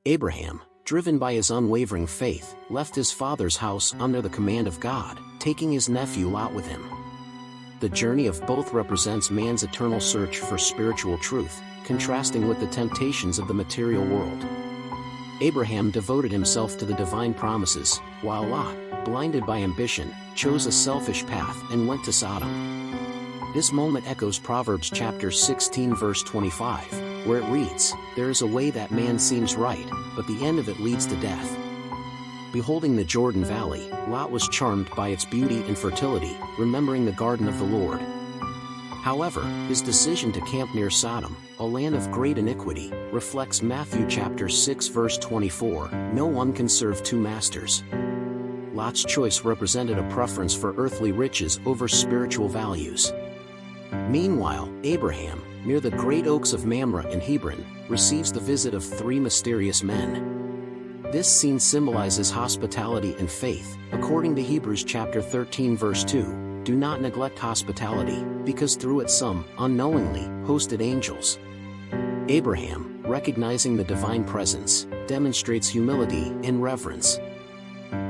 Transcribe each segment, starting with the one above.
Abraham, driven by his unwavering faith, left his father's house under the command of God, taking his nephew Lot with him. The journey of both represents man's eternal search for spiritual truth, contrasting with the temptations of the material world. Abraham devoted himself to the divine promises, while Lot, blinded by ambition, chose a selfish path and went to Sodom. This moment echoes Proverbs chapter 16 verse 25, where it reads, "There is a way that man seems right, but the end of it leads to death." Beholding the Jordan Valley, Lot was charmed by its beauty and fertility, remembering the garden of the Lord. However, his decision to camp near Sodom, a land of great iniquity, reflects Matthew chapter 6 verse 24, "No one can serve two masters." Lot's choice represented a preference for earthly riches over spiritual values. Meanwhile, Abraham, near the great oaks of Mamre and Hebron, receives the visit of three mysterious men. This scene symbolizes hospitality and faith, according to Hebrews chapter 13 verse 2. Do not neglect hospitality, because through it some, unknowingly, hosted angels. Abraham, recognizing the divine presence, demonstrates humility and reverence.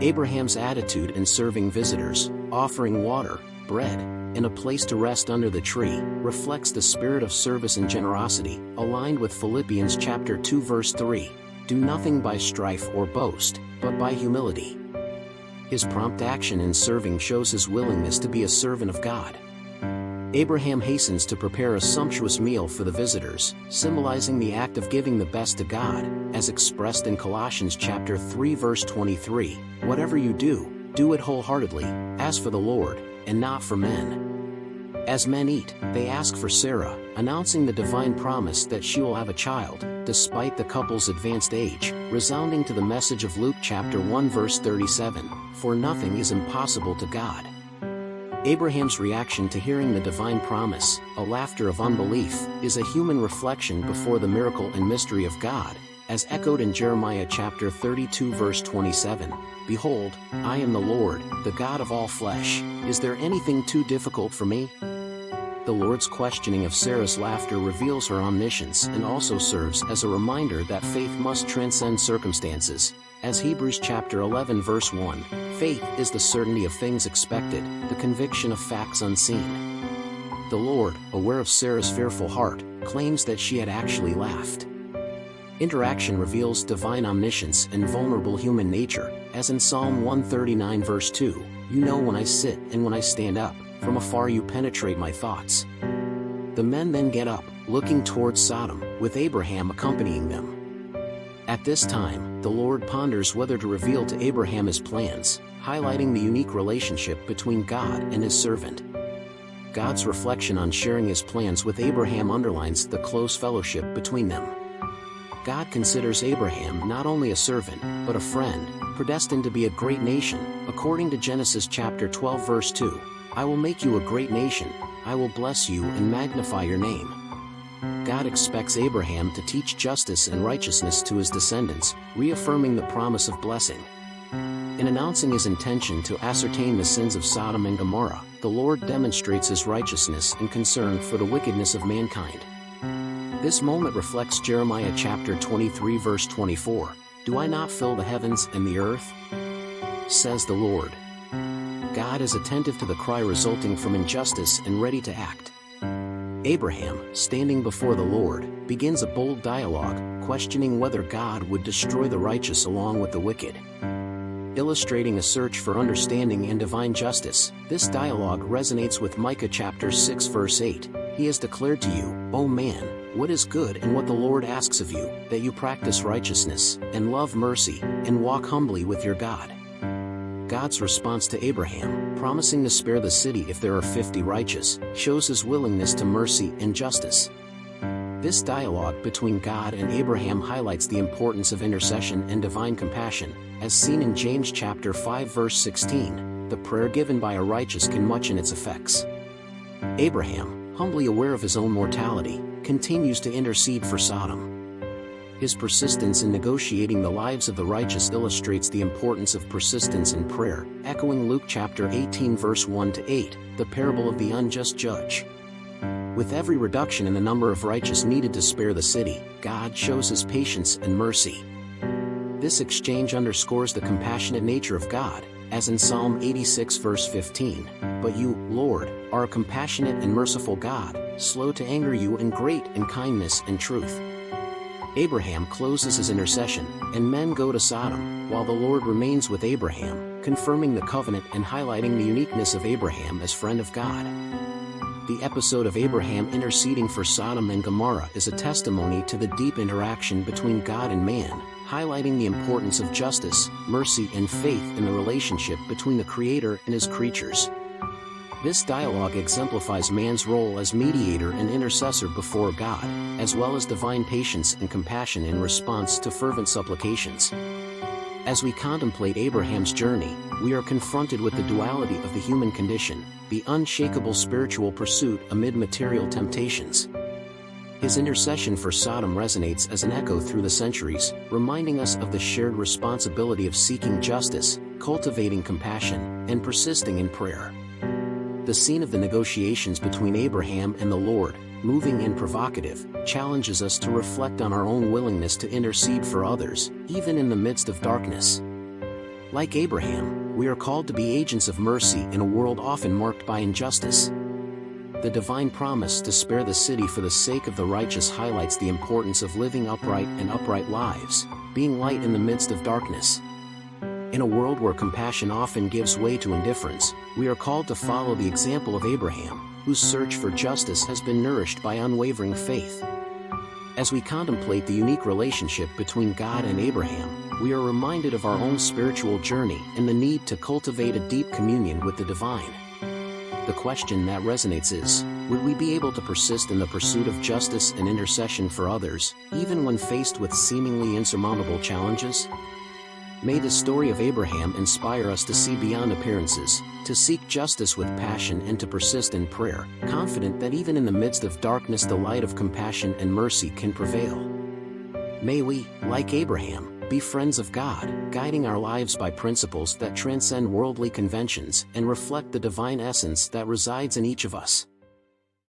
Abraham's attitude in serving visitors, offering water, bread, and a place to rest under the tree, reflects the spirit of service and generosity, aligned with Philippians chapter 2 verse 3. Do nothing by strife or boast, but by humility. His prompt action in serving shows his willingness to be a servant of God. Abraham hastens to prepare a sumptuous meal for the visitors, symbolizing the act of giving the best to God, as expressed in Colossians chapter 3 verse 23, "Whatever you do, do it wholeheartedly, as for the Lord, and not for men." As men eat, they ask for Sarah, announcing the divine promise that she will have a child, despite the couple's advanced age, resounding to the message of Luke chapter 1 verse 37, "For nothing is impossible to God." Abraham's reaction to hearing the divine promise, a laughter of unbelief, is a human reflection before the miracle and mystery of God, as echoed in Jeremiah chapter 32 verse 27, "Behold, I am the Lord, the God of all flesh. Is there anything too difficult for me?" The Lord's questioning of Sarah's laughter reveals her omniscience and also serves as a reminder that faith must transcend circumstances. As Hebrews chapter 11 verse 1, "Faith is the certainty of things expected, the conviction of facts unseen." The Lord, aware of Sarah's fearful heart, claims that she had actually laughed. Interaction reveals divine omniscience and vulnerable human nature, as in Psalm 139 verse 2, "You know when I sit and when I stand up, from afar you penetrate my thoughts." The men then get up, looking towards Sodom, with Abraham accompanying them. At this time, the Lord ponders whether to reveal to Abraham his plans, highlighting the unique relationship between God and his servant. God's reflection on sharing his plans with Abraham underlines the close fellowship between them. God considers Abraham not only a servant, but a friend, predestined to be a great nation, according to Genesis chapter 12 verse 2. "I will make you a great nation, I will bless you and magnify your name." God expects Abraham to teach justice and righteousness to his descendants, reaffirming the promise of blessing. In announcing his intention to ascertain the sins of Sodom and Gomorrah, the Lord demonstrates his righteousness and concern for the wickedness of mankind. This moment reflects Jeremiah chapter 23 verse 24, "Do I not fill the heavens and the earth? Says the Lord." God is attentive to the cry resulting from injustice and ready to act. Abraham, standing before the Lord, begins a bold dialogue, questioning whether God would destroy the righteous along with the wicked. Illustrating a search for understanding and divine justice, this dialogue resonates with Micah chapter 6 verse 8, "He has declared to you, O man, what is good and what the Lord asks of you, that you practice righteousness, and love mercy, and walk humbly with your God." God's response to Abraham, promising to spare the city if there are 50 righteous, shows his willingness to mercy and justice. This dialogue between God and Abraham highlights the importance of intercession and divine compassion, as seen in James chapter 5 verse 16, "The prayer given by a righteous can much in its effects." Abraham, humbly aware of his own mortality, continues to intercede for Sodom. His persistence in negotiating the lives of the righteous illustrates the importance of persistence in prayer, echoing Luke chapter 18 verse 1 to 8, the parable of the unjust judge. With every reduction in the number of righteous needed to spare the city, God shows his patience and mercy. This exchange underscores the compassionate nature of God, as in Psalm 86 verse 15, "But you, Lord, are a compassionate and merciful God, slow to anger you and great in kindness and truth." Abraham closes his intercession, and men go to Sodom, while the Lord remains with Abraham, confirming the covenant and highlighting the uniqueness of Abraham as friend of God. The episode of Abraham interceding for Sodom and Gomorrah is a testimony to the deep interaction between God and man, highlighting the importance of justice, mercy and faith in the relationship between the Creator and His creatures. This dialogue exemplifies man's role as mediator and intercessor before God, as well as divine patience and compassion in response to fervent supplications. As we contemplate Abraham's journey, we are confronted with the duality of the human condition, the unshakable spiritual pursuit amid material temptations. His intercession for Sodom resonates as an echo through the centuries, reminding us of the shared responsibility of seeking justice, cultivating compassion, and persisting in prayer. The scene of the negotiations between Abraham and the Lord, moving and provocative, challenges us to reflect on our own willingness to intercede for others, even in the midst of darkness. Like Abraham, we are called to be agents of mercy in a world often marked by injustice. The divine promise to spare the city for the sake of the righteous highlights the importance of living upright lives, being light in the midst of darkness. In a world where compassion often gives way to indifference, we are called to follow the example of Abraham, whose search for justice has been nourished by unwavering faith. As we contemplate the unique relationship between God and Abraham, we are reminded of our own spiritual journey and the need to cultivate a deep communion with the divine. The question that resonates is, would we be able to persist in the pursuit of justice and intercession for others, even when faced with seemingly insurmountable challenges? May the story of Abraham inspire us to see beyond appearances, to seek justice with passion and to persist in prayer, confident that even in the midst of darkness the light of compassion and mercy can prevail. May we, like Abraham, be friends of God, guiding our lives by principles that transcend worldly conventions and reflect the divine essence that resides in each of us.